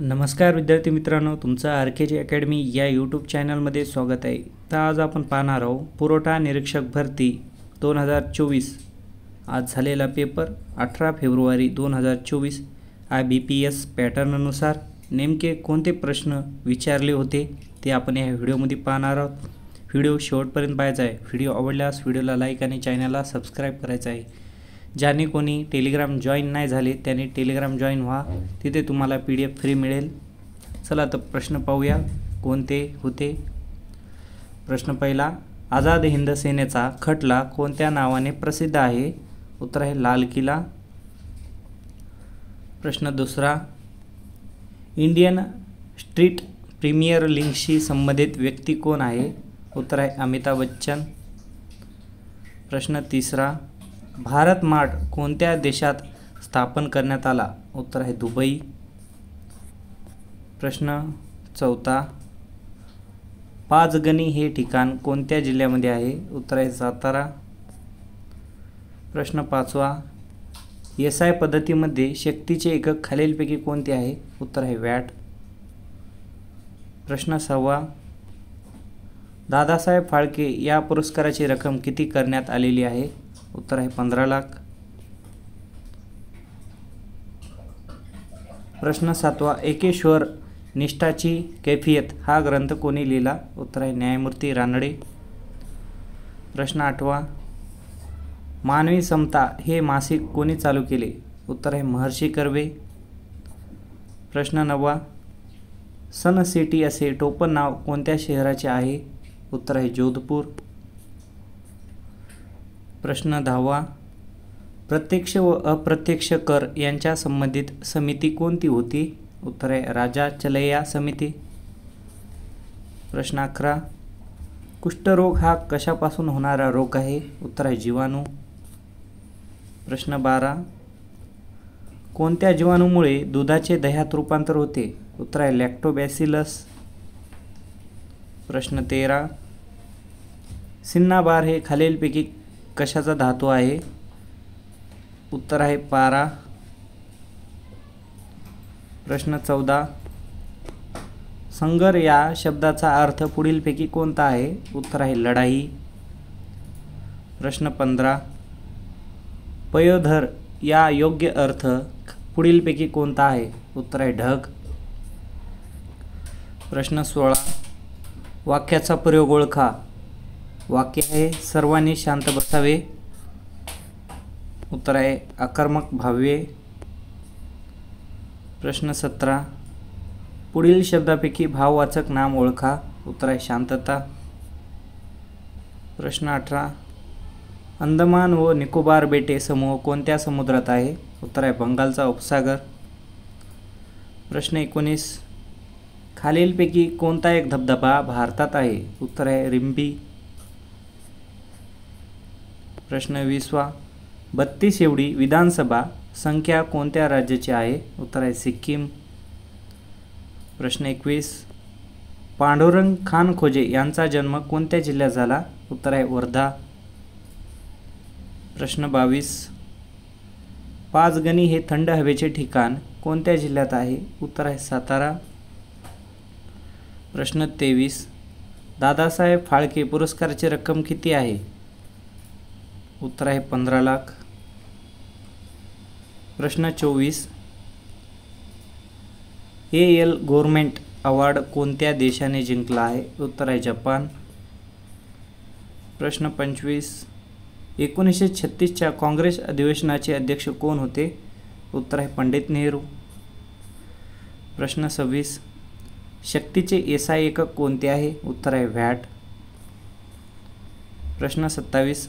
नमस्कार विद्यार्थी मित्रांनो, तुमचं आर के जी अकॅडमी या यूट्यूब चॅनलमध्ये स्वागत आहे। तर आज आपण पाहणार आहोत पुरवठा निरीक्षक भरती 2024 आज झालेला पेपर 18 फेब्रुवारी 2024 IBPS पॅटर्ननुसार नेमके कोणते प्रश्न विचारले होते ते आपण या व्हिडिओमध्ये पाहणार आहोत। व्हिडिओ शेवटपर्यंत पाहायचा आहे। व्हिडिओ आवडल्यास व्हिडिओला लाईक आणि चॅनलला सबस्क्राईब करायचं आहे। ज्याने कोणी टेलिग्राम जॉईन नाही झाले त्याने टेलिग्राम जॉईन व्हा, तिथे तुम्हाला PDF फ्री मिळेल। चला तर प्रश्न पाहूया कोणते होते। प्रश्न पहिला, आझाद हिंद सेनेचा खटला कोणत्या नावाने प्रसिद्ध आहे? उत्तर आहे लाल किल्ला। प्रश्न दुसरा, इंडियन स्ट्रीट प्रीमियर लीगशी संबंधित व्यक्ती कोण आहे? उत्तर आहे अमिताभ बच्चन। प्रश्न तिसरा, भारत मार्ट कोणत्या देशात स्थापन करण्यात आला? उत्तर आहे दुबई। प्रश्न चौथा, पाचगणी हे ठिकाण कोणत्या जिल्ह्यामध्ये आहे? उत्तर आहे सातारा। प्रश्न पाचवा, SI पद्धतीमध्ये शक्तीचे एकक खालीलपैकी कोणते आहे? उत्तर आहे वॅट। प्रश्न सहावा, दादासाहेब फाळके या पुरस्काराची रक्कम किती करण्यात आलेली आहे? उत्तर आहे 15 लाख। प्रश्न सातवा, एकेश्वर निष्ठाची कैफियत हा ग्रंथ कोणी लिहिला? उत्तर आहे न्यायमूर्ती रानडे। प्रश्न आठवा, मानवी समता हे मासिक कोणी चालू केले? उत्तर आहे महर्षी कर्वे। प्रश्न नववा, सन सिटी असे टोपण नाव कोणत्या शहराचे आहे? उत्तर आहे जोधपूर। प्रश्न दहावा, प्रत्यक्ष व अप्रत्यक्ष कर यांच्या संबंधित समिती कोणती होती? उत्तर आहे राजा चलैया समिती। प्रश्न 11, कुष्ठरोग हा कशापासून होणारा रोग आहे? उत्तर आहे जीवाणू। प्रश्न 12, कोणत्या जीवाणूमुळे दुधाचे दह्यात रूपांतर होते? उत्तर आहे लॅक्टोबॅसिलस। प्रश्न 13, सिन्नाबार हे खालीलपैकी कशाचा धातू आहे? उत्तर आहे पारा। प्रश्न 14, संगर या शब्दाचा अर्थ पुढीलपैकी कोणता आहे? उत्तर आहे लढाई। प्रश्न 15, पयोधर या योग्य अर्थ पुढीलपैकी कोणता आहे? उत्तर आहे ढग। प्रश्न 16, वाक्याचा प्रयोग ओळखा। वाक्य आहे सर्वांनी शांत बसावे। उत्तर आहे आक्रमक भाव्ये। प्रश्न 17, पुढील शब्दापैकी भाववाचक नाम ओळखा। उत्तर आहे शांतता। प्रश्न 18, अंदमान व निकोबार बेटे समूह कोणत्या समुद्रात आहे? उत्तर आहे बंगालचा उपसागर। प्रश्न 19, खालीलपैकी कोणता एक धबधबा भारतात आहे? उत्तर आहे रिंबी। प्रश्न 20, 32 एवढी विधानसभा संख्या कोणत्या राज्याची आहे? उत्तर आहे सिक्कीम। प्रश्न 21, पांडुरंग खानखोजे यांचा जन्म कोणत्या जिल्ह्यात झाला? उत्तर आहे वर्धा। प्रश्न 22, पाचगणी हे थंड हवेचे ठिकाण कोणत्या जिल्ह्यात आहे? उत्तर आहे सातारा। प्रश्न 23, दादासाहेब फाळके पुरस्काराची रक्कम किती आहे? उत्तर आहे 15 लाख। प्रश्न 24, AL गव्हर्नमेंट अवॉर्ड कोणत्या देशाने जिंकला आहे? उत्तर आहे जपान। प्रश्न 25, 1936च्या काँग्रेस अधिवेशनाचे अध्यक्ष कोण होते? उत्तर आहे पंडित नेहरू। प्रश्न 26, शक्तीचे SI एकक कोणते आहे? उत्तर आहे वॅट। प्रश्न 27,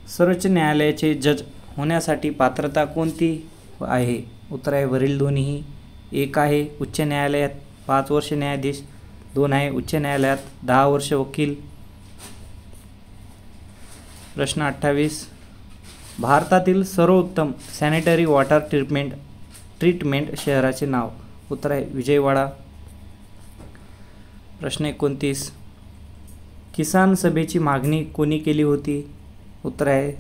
सर्वोच्च न्यायालयाचे जज होण्यासाठी पात्रता कोणती आहे? उत्तर आहे वरील दोन्ही। एक आहे उच्च न्यायालयात 5 वर्ष न्यायाधीश, 2 आहे उच्च न्यायालयात 10 वर्ष वकील। प्रश्न 28, भारतातील सर्वोत्तम सॅनिटरी वॉटर ट्रीटमेंट शहराचे नाव? उत्तर आहे विजयवाडा। प्रश्न 29, किसान सभेची मागणी कोणी केली होती? उत्तर आहे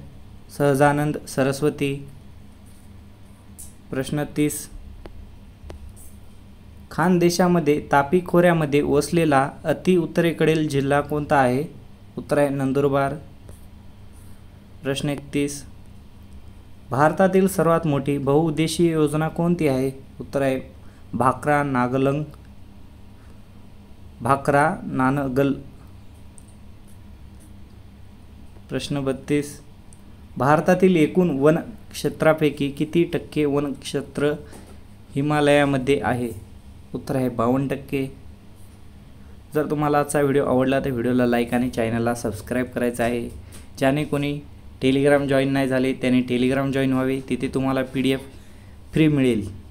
सहजानंद सरस्वती। प्रश्न 30, खानदेशामध्ये तापी खोऱ्यामध्ये वसलेला अति उत्तरेकडील जिल्हा कोणता आहे? उत्तर आहे नंदुरबार. प्रश्न 31. भारतातील सर्वात मोठी बहुउद्देशीय योजना कोणती आहे? उत्तर आहे भाकरा नानगल. प्रश्न 32. भारतातील एकूण वन क्षेत्रापैकी किती टक्के वन क्षेत्र हिमालयामध्ये आहे? उत्तर आहे 52%. जर तुम्हाला आजचा व्हिडिओ आवडला तर व्हिडिओला लाईक आणि चॅनलला सबस्क्राईब करायचं आहे. ज्याने कोणी टेलिग्राम जॉईन नाही झाले त्याने टेलिग्राम जॉईन व्हावे. तिथे तुम्हाला PDF फ्री मिळेल.